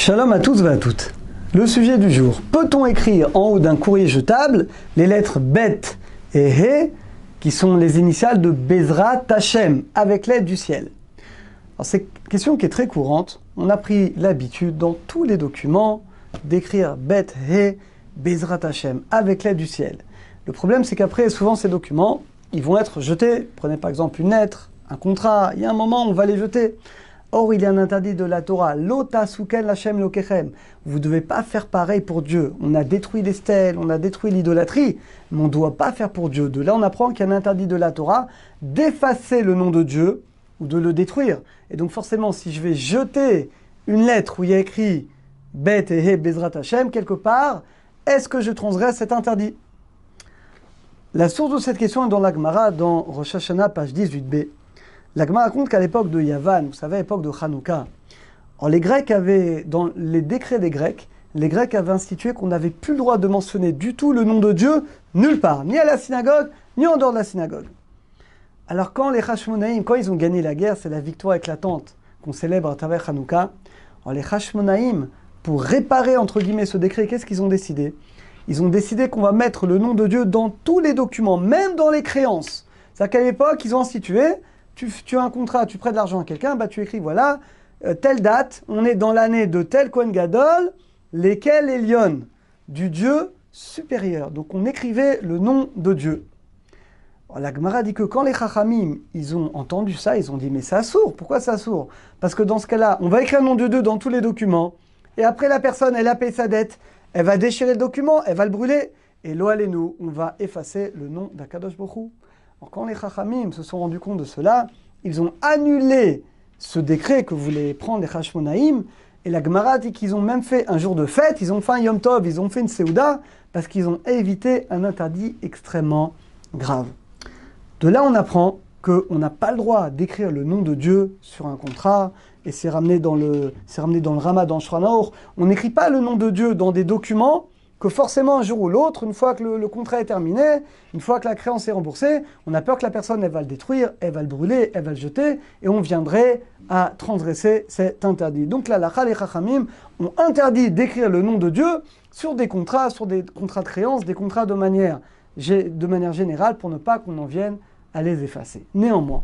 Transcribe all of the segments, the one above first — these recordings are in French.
Shalom à tous et à toutes. Le sujet du jour. Peut-on écrire en haut d'un courrier jetable les lettres Bet et He, qui sont les initiales de Bezrat Hashem, avec l'aide du ciel? Alors c'est une question qui est très courante. On a pris l'habitude dans tous les documents d'écrire Bet He, Bezrat Hashem, avec l'aide du ciel. Le problème, c'est qu'après, souvent ces documents, ils vont être jetés. Prenez par exemple une lettre, un contrat, il y a un moment, on va les jeter. Or, il y a un interdit de la Torah, Lota Suken Hashem Lokechem. Vous ne devez pas faire pareil pour Dieu. On a détruit les stèles, on a détruit l'idolâtrie, mais on ne doit pas faire pour Dieu. De là, on apprend qu'il y a un interdit de la Torah d'effacer le nom de Dieu ou de le détruire. Et donc, forcément, si je vais jeter une lettre où il y a écrit Bet et He Bezrat Hashem quelque part, est-ce que je transgresse cet interdit? La source de cette question est dans la Gemara, dans Rosh Hashanah, page 18b. La Gemara raconte qu'à l'époque de Yavan, vous savez, à l'époque de Hanouka, les Grecs avaient, dans les décrets des Grecs, les Grecs avaient institué qu'on n'avait plus le droit de mentionner du tout le nom de Dieu nulle part, ni à la synagogue, ni en dehors de la synagogue. Alors quand les Hashmonaïm, quand ils ont gagné la guerre, c'est la victoire éclatante qu'on célèbre à travers Hanouka. Alors les Hashmonaïm, pour réparer entre guillemets ce décret, qu'est-ce qu'ils ont décidé? Ils ont décidé qu'on va mettre le nom de Dieu dans tous les documents, même dans les créances. C'est-à-dire qu'à l'époque, ils ont institué, tu as un contrat, tu prêtes de l'argent à quelqu'un, bah tu écris, voilà, telle date, on est dans l'année de tel Kohen Gadol, lesquels Elion, du Dieu supérieur. Donc on écrivait le nom de Dieu. Alors, la Gemara dit que quand les Chachamim, ils ont entendu ça, ils ont dit, mais c'est sourd. Pourquoi c'est sourd? Parce que dans ce cas-là, on va écrire le nom de Dieu dans tous les documents, et après la personne, elle a payé sa dette, elle va déchirer le document, elle va le brûler, et lo alenu, on va effacer le nom d'Akadosh Baruch Hu. Alors, quand les Chachamim se sont rendus compte de cela, ils ont annulé ce décret que voulaient prendre les Hashmonaïm, et la Gemara dit qu'ils ont même fait un jour de fête, ils ont fait un Yom Tov, ils ont fait une Seuda, parce qu'ils ont évité un interdit extrêmement grave. De là, on apprend qu'on n'a pas le droit d'écrire le nom de Dieu sur un contrat, et c'est ramené dans le Ramadan Shranor. On n'écrit pas le nom de Dieu dans des documents que forcément un jour ou l'autre, une fois que le contrat est terminé, une fois que la créance est remboursée, on a peur que la personne, elle va le détruire, elle va le brûler, elle va le jeter, et on viendrait à transgresser cet interdit. Donc là, les Chachamim ont interdit d'écrire le nom de Dieu sur des contrats de créance, des contrats de manière générale, pour ne pas qu'on en vienne à les effacer. Néanmoins,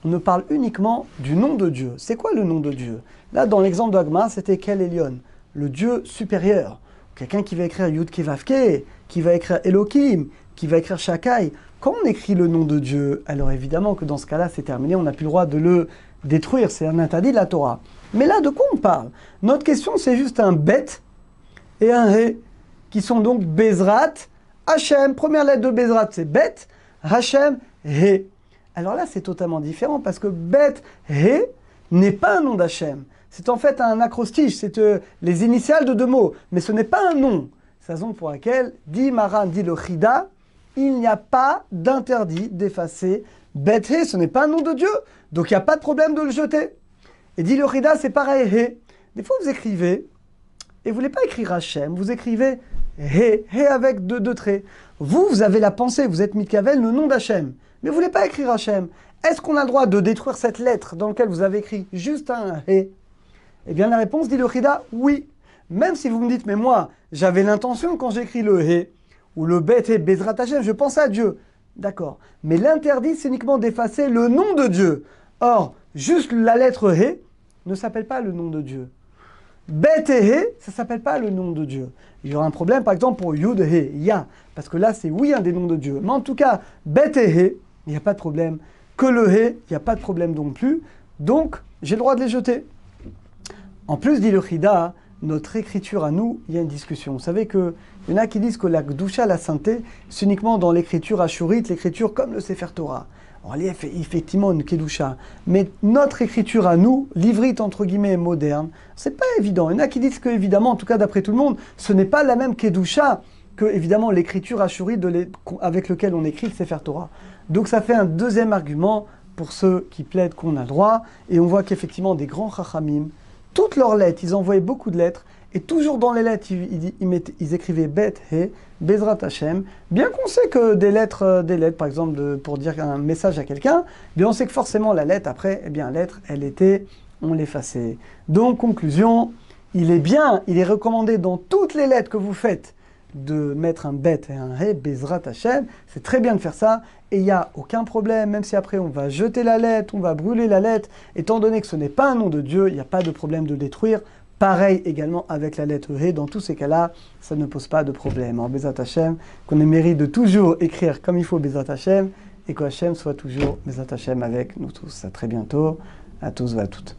on ne parle uniquement du nom de Dieu. C'est quoi le nom de Dieu? Là, dans l'exemple d'Agma, c'était Kel Elion, le Dieu supérieur. Quelqu'un qui va écrire Yud Kevavke, qui va écrire Elohim, qui va écrire Shakai. Quand on écrit le nom de Dieu, alors évidemment que dans ce cas-là, c'est terminé, on n'a plus le droit de le détruire, c'est un interdit de la Torah. Mais là, de quoi on parle? Notre question, c'est juste un Bet et un He, qui sont donc Bezrat Hashem. Première lettre de Bezrat, c'est Bet, Hashem, He. Alors là, c'est totalement différent, parce que Bet, He n'est pas un nom d'Hachem. C'est en fait un acrostiche, c'est les initiales de deux mots, mais ce n'est pas un nom. C'est la raison pour laquelle, dit Maran, dit le Chida, il n'y a pas d'interdit d'effacer Bet He, ce n'est pas un nom de Dieu, donc il n'y a pas de problème de le jeter. Et dit le Chida, c'est pareil, He. Des fois vous écrivez, et vous ne voulez pas écrire Hachem, vous écrivez He, He avec deux traits. Vous avez la pensée, vous êtes Mikavel, le nom d'Hachem, mais vous ne voulez pas écrire Hachem. Est-ce qu'on a le droit de détruire cette lettre dans laquelle vous avez écrit juste un He? Eh bien, la réponse, dit le Chida, oui. Même si vous me dites, mais moi, j'avais l'intention quand j'écris le He, ou le Bet et Bezrat Hashem, je pense à Dieu. D'accord. Mais l'interdit, c'est uniquement d'effacer le nom de Dieu. Or, juste la lettre He ne s'appelle pas le nom de Dieu. Bet et He, ça ne s'appelle pas le nom de Dieu. Il y aura un problème, par exemple, pour Yud He, Ya, parce que là, c'est oui un des noms de Dieu. Mais en tout cas, Bet et He, il n'y a pas de problème. Que le He, il n'y a pas de problème non plus. Donc, j'ai le droit de les jeter. En plus, dit le Chida, notre écriture à nous, il y a une discussion. Vous savez qu'il y en a qui disent que la Gdusha, la sainteté, c'est uniquement dans l'écriture ashurite, l'écriture comme le Sefer Torah. Alors, il y a effectivement une Kedusha. Mais notre écriture à nous, l'ivrite entre guillemets moderne, c'est pas évident. Il y en a qui disent que, évidemment, en tout cas d'après tout le monde, ce n'est pas la même Kedusha que, évidemment, l'écriture ashurite avec lequel on écrit le Sefer Torah. Donc ça fait un deuxième argument pour ceux qui plaident qu'on a le droit. Et on voit qu'effectivement, des grands Chachamim, toutes leurs lettres, ils envoyaient beaucoup de lettres, et toujours dans les lettres, ils écrivaient Bet, He, Bezrat Hashem. Bien qu'on sait que des lettres, par exemple, pour dire un message à quelqu'un, bien on sait que forcément la lettre, après, eh bien, la lettre, on l'effaçait. Donc, conclusion, il est bien, il est recommandé dans toutes les lettres que vous faites de mettre un bet et un he, Bezrat Hashem. C'est très bien de faire ça et il n'y a aucun problème, même si après on va jeter la lettre, on va brûler la lettre, étant donné que ce n'est pas un nom de Dieu, il n'y a pas de problème de le détruire. Pareil également avec la lettre he, dans tous ces cas-là, ça ne pose pas de problème. Alors Bezrat Hashem, qu'on ait mérite de toujours écrire comme il faut Bezrat Hashem et que Hashem soit toujours Bezrat Hashem avec nous tous. À très bientôt, à tous et à toutes.